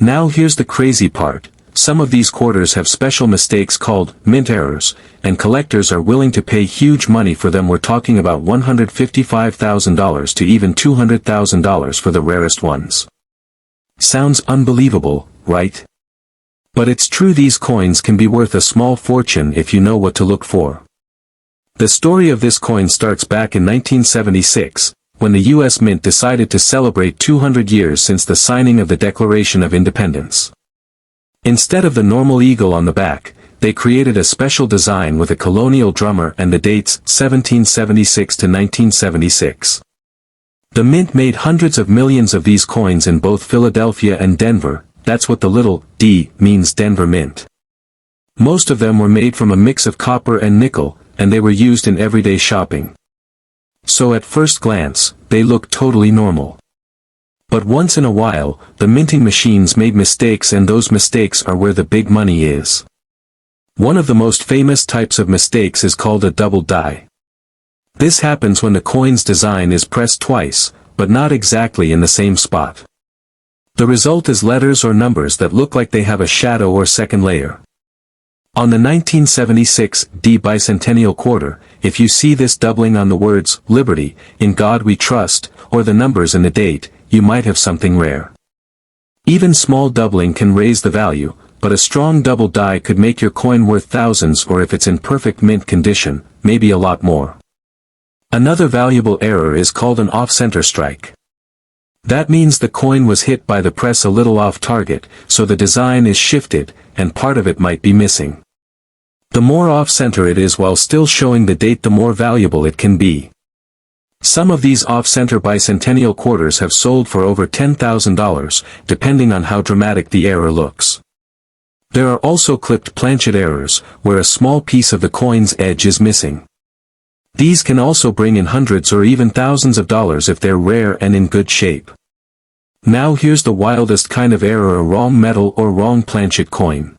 Now here's the crazy part. Some of these quarters have special mistakes called mint errors, and collectors are willing to pay huge money for them. We're talking about $155,000 to even $200,000 for the rarest ones. Sounds unbelievable, right? But it's true, these coins can be worth a small fortune if you know what to look for. The story of this coin starts back in 1976, when the U.S. Mint decided to celebrate 200 years since the signing of the Declaration of Independence. Instead of the normal eagle on the back, they created a special design with a colonial drummer and the dates 1776 to 1976. The Mint made hundreds of millions of these coins in both Philadelphia and Denver. That's what the little D means, Denver Mint. Most of them were made from a mix of copper and nickel, and they were used in everyday shopping. So at first glance, they look totally normal. But once in a while, the minting machines made mistakes, and those mistakes are where the big money is. One of the most famous types of mistakes is called a double die. This happens when the coin's design is pressed twice, but not exactly in the same spot. The result is letters or numbers that look like they have a shadow or second layer. On the 1976 D Bicentennial quarter, if you see this doubling on the words, Liberty, In God We Trust, or the numbers and the date, you might have something rare. Even small doubling can raise the value, but a strong double die could make your coin worth thousands, or if it's in perfect mint condition, maybe a lot more. Another valuable error is called an off-center strike. That means the coin was hit by the press a little off target, so the design is shifted, and part of it might be missing. The more off-center it is while still showing the date, the more valuable it can be. Some of these off-center bicentennial quarters have sold for over $10,000, depending on how dramatic the error looks. There are also clipped planchet errors, where a small piece of the coin's edge is missing. These can also bring in hundreds or even thousands of dollars if they're rare and in good shape. Now here's the wildest kind of error: a wrong metal or wrong planchet coin.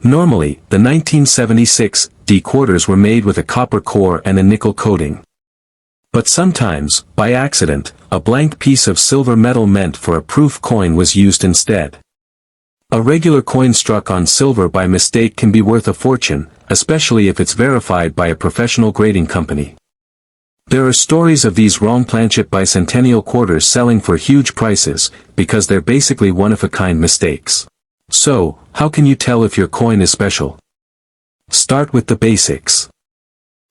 Normally, the 1976 D quarters were made with a copper core and a nickel coating. But sometimes, by accident, a blank piece of silver metal meant for a proof coin was used instead. A regular coin struck on silver by mistake can be worth a fortune, especially if it's verified by a professional grading company. There are stories of these wrong planchet bicentennial quarters selling for huge prices, because they're basically one-of-a-kind mistakes. So, how can you tell if your coin is special? Start with the basics.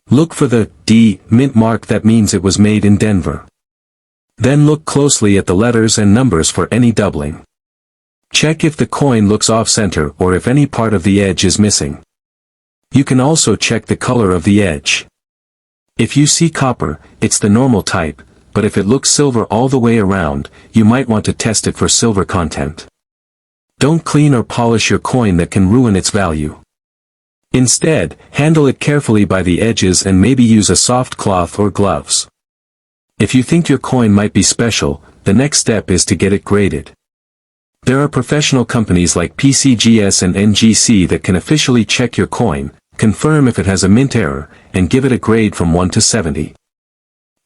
Look for the D mint mark, that means it was made in Denver. Then look closely at the letters and numbers for any doubling. Check if the coin looks off-center or if any part of the edge is missing. You can also check the color of the edge. If you see copper, it's the normal type, but if it looks silver all the way around, you might want to test it for silver content. Don't clean or polish your coin, that can ruin its value. Instead, handle it carefully by the edges and maybe use a soft cloth or gloves. If you think your coin might be special, the next step is to get it graded. There are professional companies like PCGS and NGC that can officially check your coin, confirm if it has a mint error, and give it a grade from 1 to 70.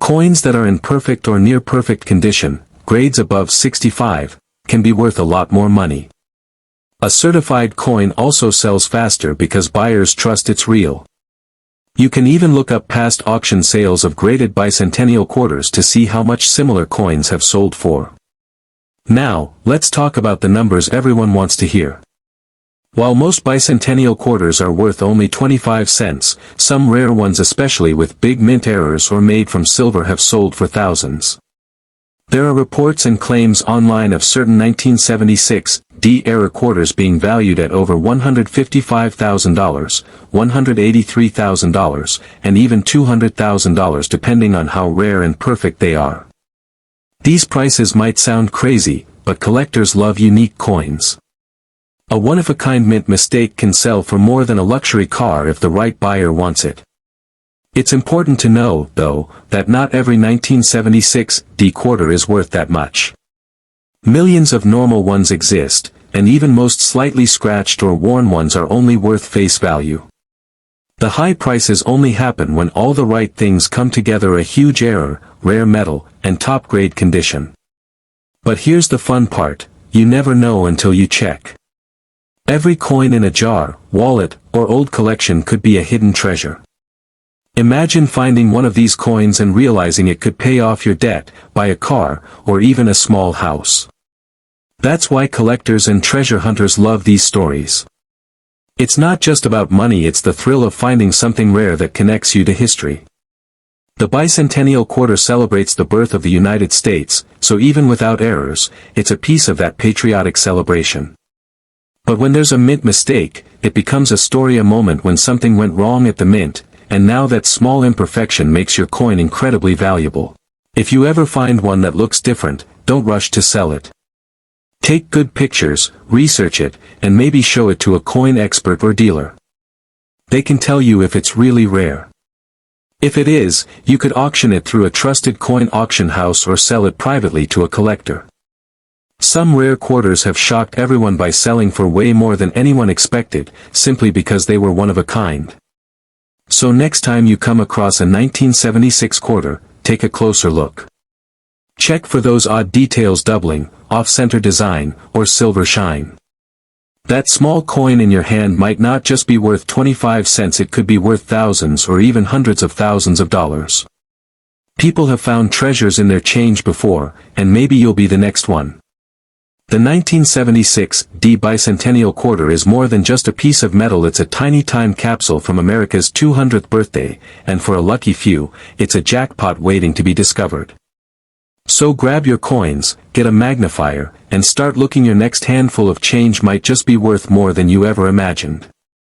Coins that are in perfect or near perfect condition, grades above 65, can be worth a lot more money. A certified coin also sells faster because buyers trust it's real. You can even look up past auction sales of graded bicentennial quarters to see how much similar coins have sold for. Now, let's talk about the numbers everyone wants to hear. While most bicentennial quarters are worth only 25 cents, some rare ones, especially with big mint errors or made from silver, have sold for thousands. There are reports and claims online of certain 1976 D-era quarters being valued at over $155,000, $183,000, and even $200,000 depending on how rare and perfect they are. These prices might sound crazy, but collectors love unique coins. A one-of-a-kind mint mistake can sell for more than a luxury car if the right buyer wants it. It's important to know, though, that not every 1976 D quarter is worth that much. Millions of normal ones exist, and even most slightly scratched or worn ones are only worth face value. The high prices only happen when all the right things come together: a huge error, rare metal, and top-grade condition. But here's the fun part: you never know until you check. Every coin in a jar, wallet, or old collection could be a hidden treasure. Imagine finding one of these coins and realizing it could pay off your debt, buy a car, or even a small house. That's why collectors and treasure hunters love these stories. It's not just about money, it's the thrill of finding something rare that connects you to history. The Bicentennial quarter celebrates the birth of the United States, so even without errors, it's a piece of that patriotic celebration. But when there's a mint mistake, it becomes a story, a moment when something went wrong at the mint, and now that small imperfection makes your coin incredibly valuable. If you ever find one that looks different, don't rush to sell it. Take good pictures, research it, and maybe show it to a coin expert or dealer. They can tell you if it's really rare. If it is, you could auction it through a trusted coin auction house or sell it privately to a collector. Some rare quarters have shocked everyone by selling for way more than anyone expected, simply because they were one of a kind. So next time you come across a 1976 quarter, take a closer look. Check for those odd details, doubling, off-center design, or silver shine. That small coin in your hand might not just be worth 25 cents, it could be worth thousands or even hundreds of thousands of dollars. People have found treasures in their change before, and maybe you'll be the next one. The 1976 Bicentennial quarter is more than just a piece of metal, it's a tiny time capsule from America's 200th birthday, and for a lucky few, it's a jackpot waiting to be discovered. So grab your coins, get a magnifier, and start looking. Your next handful of change might just be worth more than you ever imagined.